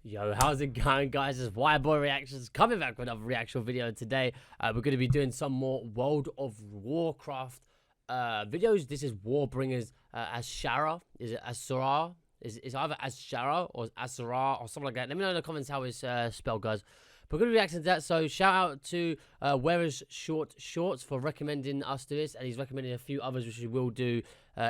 Yo, how's it going, guys? It's Boy Reactions coming back with another reaction video. Today, we're going to be doing some more World of Warcraft videos. This is Warbringers Azshara. Is it Azshara? It's either Azshara or Azshara or something like that. Let me know in the comments how it's spelled, guys. But we're going to be reacting to that. So shout out to Wearers Shorts for recommending us to this, and he's recommending a few others which we will do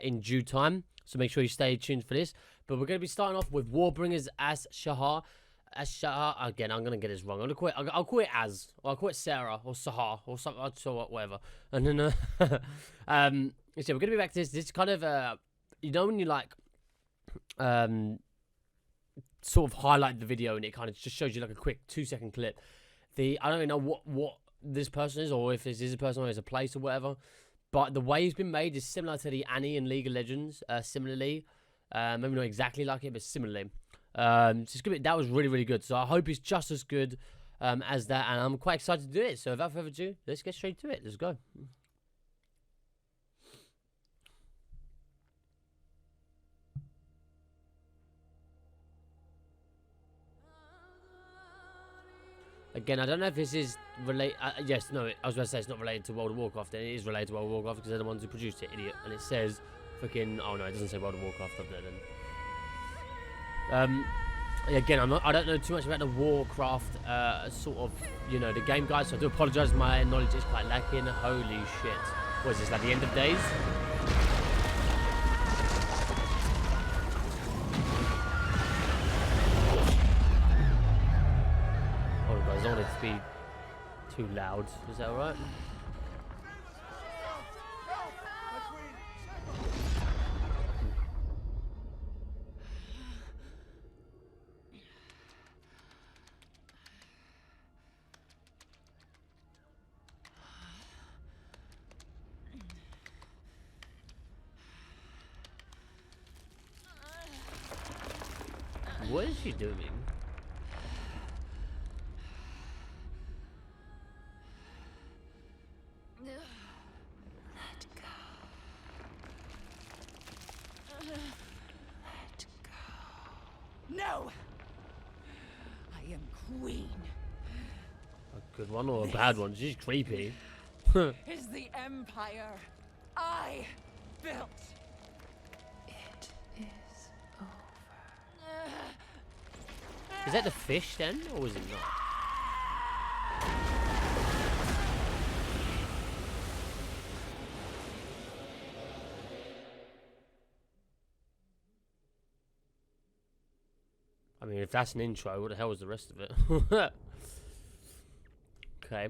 in due time. So make sure you stay tuned for this. But we're going to be starting off with Warbringers Azshara. Again, I'm going to get this wrong. I'm going to call it, I'll call it Az. Or I'll call it Sarah or Sahar or something. So whatever. And then, so we're going to be back to this. This is kind of, you know, when you like, sort of highlight the video and it kind of just shows you like a quick 2-second clip. I don't even know what this person is, or if this is a person or it's a place or whatever. But the way it's been made is similar to the Annie in League of Legends. Similarly. Maybe not exactly like it, but similarly. That was really, really good. So I hope it's just as good as that, and I'm quite excited to do it. So without further ado, let's get straight to it. Let's go. Again, I don't know if this is related. Yes, no, I was going to say it's not related to World of Warcraft, and it is related to World of Warcraft because they're the ones who produced it, idiot. And it says freaking. Oh no, it doesn't say World of Warcraft up there then. Again, I don't know too much about the Warcraft sort of, you know, the game, guys. So I do apologise. My knowledge is quite lacking. Holy shit! What is this, like the end of days? Hold on, guys. I don't want it to be too loud. Is that alright? What is she doing? Let go. Let go. No! I am queen. A good one or a bad one? She's creepy. Is the empire I built. It is over. Is that the fish then, or is it not? I mean, if that's an intro, what the hell was the rest of it? Okay.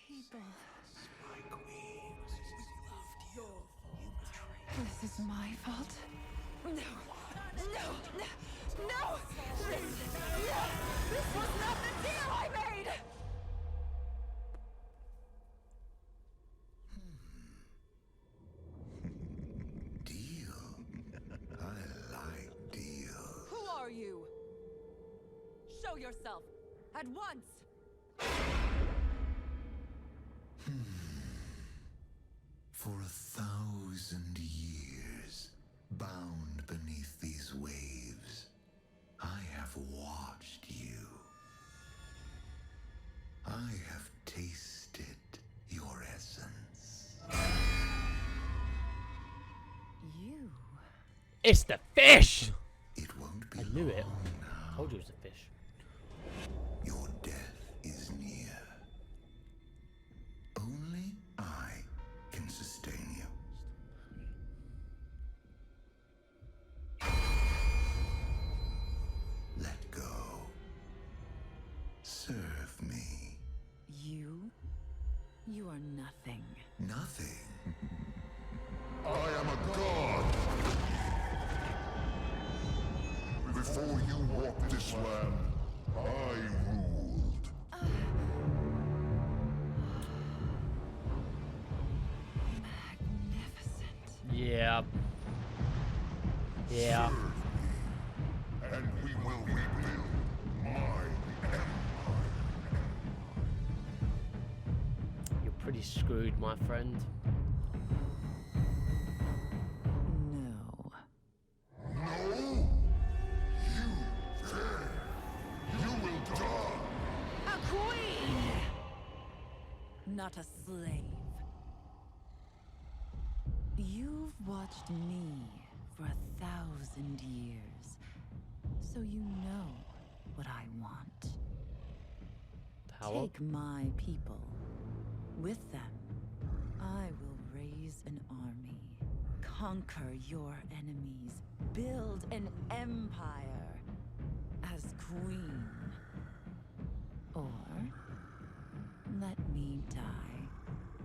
People. My queen. This is my fault. No. No. No. No. Please. No. This was not the deal I made. Deal. I like deal. Who are you? Show yourself at once. For 1,000 years, bound beneath these waves, I have watched you. I have tasted your essence. You? It's the fish! It won't be I knew it. long now. I told you it was the fish. Your death is near. Only I can sustain you. Let go. Serve me. You are nothing. Nothing. I am a god. Before you walked this land, I ruled. Magnificent. Yeah. Yeah. And we will rebuild my empire. You're pretty screwed, my friend. No. No? You dare! You will die! A queen! Not a slave. You've watched me for 1,000 years, so you know what I want. Power? Take my people. With them, I will raise an army, conquer your enemies, build an empire as queen. Or let me die,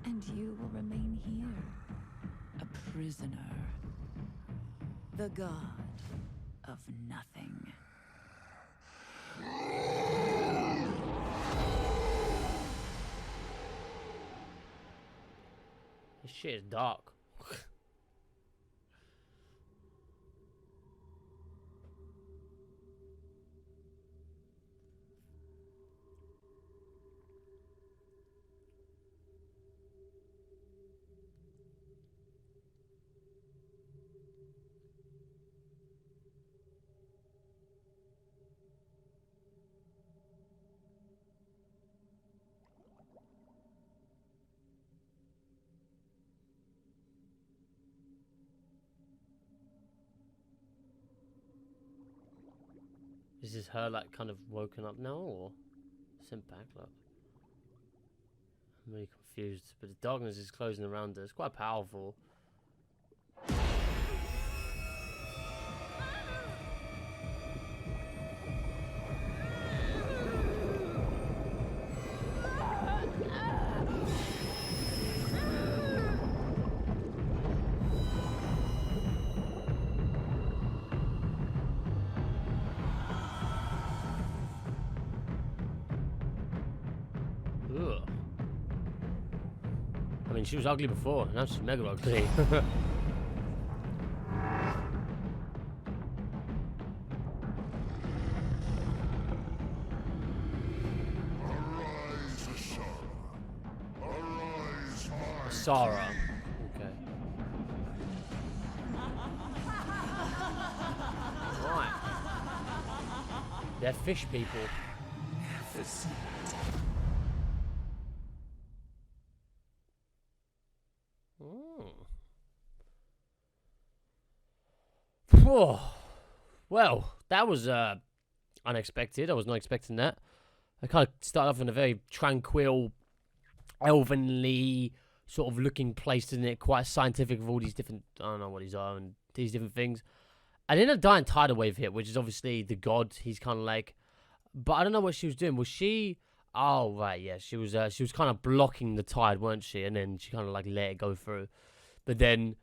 and you will remain here, a prisoner. The god of nothing. This shit is dark. Is this her like kind of woken up now or sent back? Like, I'm really confused. But the darkness is closing around her. It's quite powerful. Ugh. I mean, she was ugly before, now she's mega ugly. Arise, Azshara. Arise, my Sarah. Okay. Right. They're fish people. Oh, well, that was unexpected. I was not expecting that. I kind of started off in a very tranquil, elvenly sort of looking place, isn't it? Quite scientific with all these different, I don't know what these are, and these different things. And then a giant tidal wave hit, which is obviously the god. He's kind of like, but I don't know what she was doing. Was she? Oh right, yeah, she was kind of blocking the tide, weren't she? And then she kind of like let it go through. But then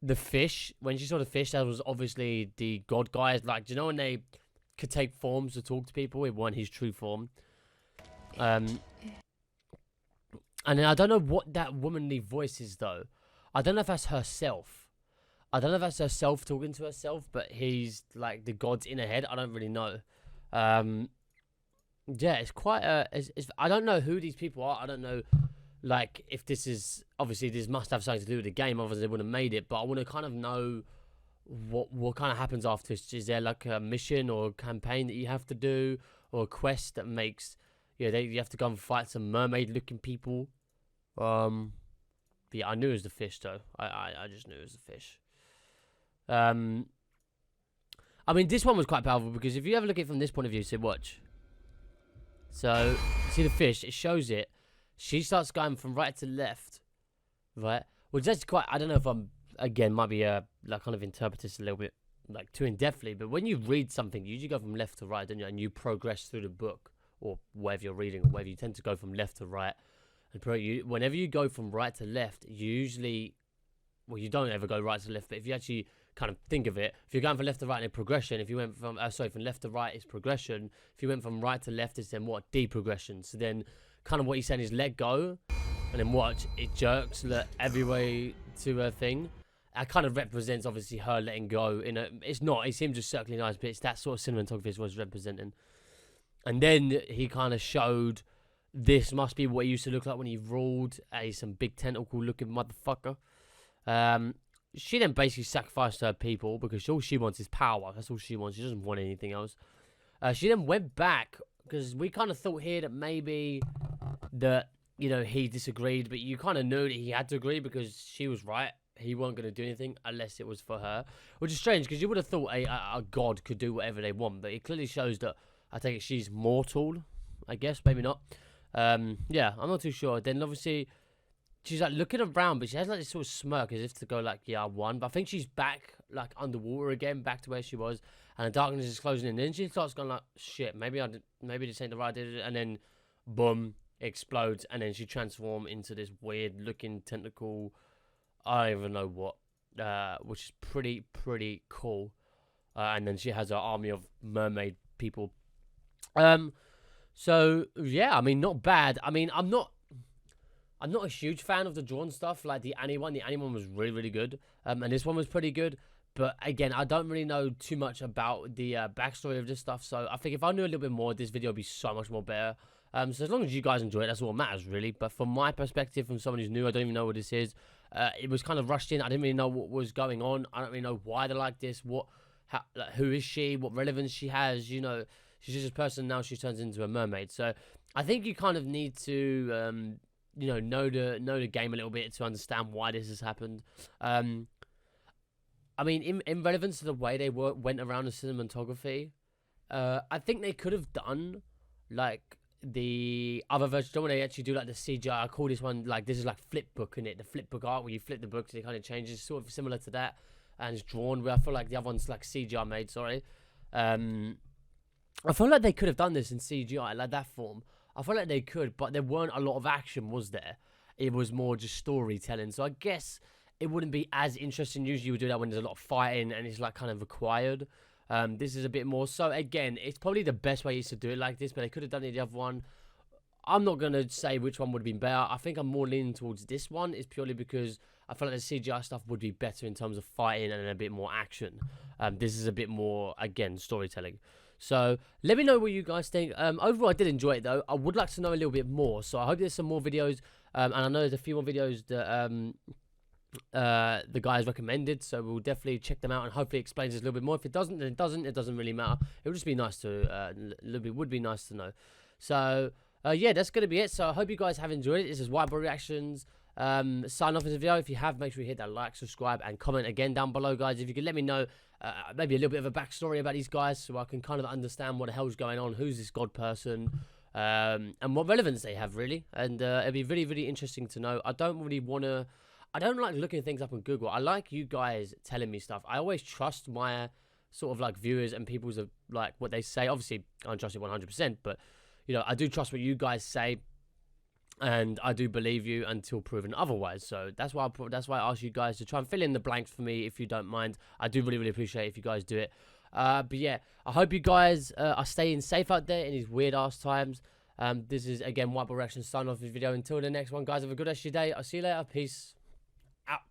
the fish, when she saw the fish, that was obviously the god guys. Like, do you know when they could take forms to talk to people? It wasn't his true form. And then I don't know what that womanly voice is, though. I don't know if that's herself. I don't know if that's herself talking to herself, but he's like the god's in her head. I don't really know. Yeah, it's quite I don't know who these people are. I don't know, like, if this is, obviously this must have something to do with the game, otherwise they wouldn't have made it. But I want to kind of know what kind of happens after this. Is there like a mission or a campaign that you have to do, or a quest that makes, you have to go and fight some mermaid-looking people. But yeah, I knew it was the fish though. I just knew it was the fish. I mean, this one was quite powerful because if you ever look at it from this point of view, so watch. So, see the fish, it shows it. She starts going from right to left, right? Which that's quite, I don't know if I'm, again, might be like kind of interpret this a little bit like too in-depthly, but when you read something, you usually go from left to right, don't you? And you progress through the book or whatever you're reading, or whatever, you tend to go from left to right. And whenever you go from right to left, you usually, well, you don't ever go right to left, but if you actually kind of think of it. If you're going from left to right in progression, if you went from from left to right is progression. If you went from right to left, it's then what, deprogression. So then kind of what he's saying is let go, and then watch it jerks every way to her thing. That kind of represents obviously her letting go. It's not. It's him just circling eyes, but it's that sort of cinematography is what it's representing. And then he kind of showed this must be what he used to look like when he ruled. He's some big tentacle looking motherfucker. She then basically sacrificed her people because all she wants is power. That's all she wants. She doesn't want anything else. She then went back because we kind of thought here that maybe that, you know, he disagreed, but you kind of knew that he had to agree because she was right. He wasn't going to do anything unless it was for her, which is strange because you would have thought a god could do whatever they want, but it clearly shows that, I take it she's mortal, I guess, maybe not. Yeah, I'm not too sure. Then obviously she's like looking around, but she has like this sort of smirk as if to go like, yeah, I won. But I think she's back like underwater again, back to where she was, and the darkness is closing in. Then she starts going like, shit, maybe this ain't the right idea, and then boom, explodes, and then she transforms into this weird looking tentacle. I don't even know what, which is pretty cool. And then she has her army of mermaid people. So yeah, I mean, not bad. I mean, I'm not a huge fan of the drawn stuff like the anime one. The anime one was really good. And this one was pretty good. But again, I don't really know too much about the backstory of this stuff. So I think if I knew a little bit more, this video would be so much more better. So as long as you guys enjoy it, that's all that matters, really. But from my perspective, from someone who's new, I don't even know what this is. It was kind of rushed in. I didn't really know what was going on. I don't really know why they're like this. Who is she? What relevance she has? You know, she's just a person now. She turns into a mermaid. So I think you kind of need to, you know the game a little bit to understand why this has happened. I mean, in relevance to the way they went around the cinematography, I think they could have done like the other version. Don't want to actually do like the CGI. I call this one like, this is like flip book, in it, the flip book art where you flip the books and it kind of changes, sort of similar to that, and it's drawn. Where I feel like the other one's like CGI made. Sorry, I feel like they could have done this in CGI like that form. I feel like they could, but there weren't a lot of action, was there? It was more just storytelling. So I guess it wouldn't be as interesting. Usually you would do that when there's a lot of fighting and it's like kind of required. This is a bit more. So again, it's probably the best way is to do it like this, but they could have done it the other one. I'm not going to say which one would have been better. I think I'm more leaning towards this one. It's purely because I feel like the CGI stuff would be better in terms of fighting and a bit more action. This is a bit more, again, storytelling. So let me know what you guys think. Overall, I did enjoy it though. I would like to know a little bit more. So I hope there's some more videos. And I know there's a few more videos that the guys recommended. So we'll definitely check them out and hopefully it explains this a little bit more. If it doesn't, then it doesn't. It doesn't really matter. It would just be nice to, would be nice to know. So yeah, that's going to be it. So I hope you guys have enjoyed it. This is White Boy Reactions. Sign off this video. If you have, make sure you hit that like, subscribe, and comment again down below, guys. If you could let me know maybe a little bit of a backstory about these guys so I can kind of understand what the hell's going on, who's this god person, and what relevance they have, really. And it'd be really interesting to know. I don't like looking things up on Google. I like you guys telling me stuff. I always trust my sort of like viewers and people's like what they say. Obviously I don't trust it 100%, but you know, I do trust what you guys say. And I do believe you until proven otherwise. So that's why I ask you guys to try and fill in the blanks for me if you don't mind. I do really appreciate it if you guys do it. But yeah, I hope you guys are staying safe out there in these weird ass times. This is again White Boy Reactions signing off this video. Until the next one, guys, have a good rest of your day. I'll see you later. Peace out.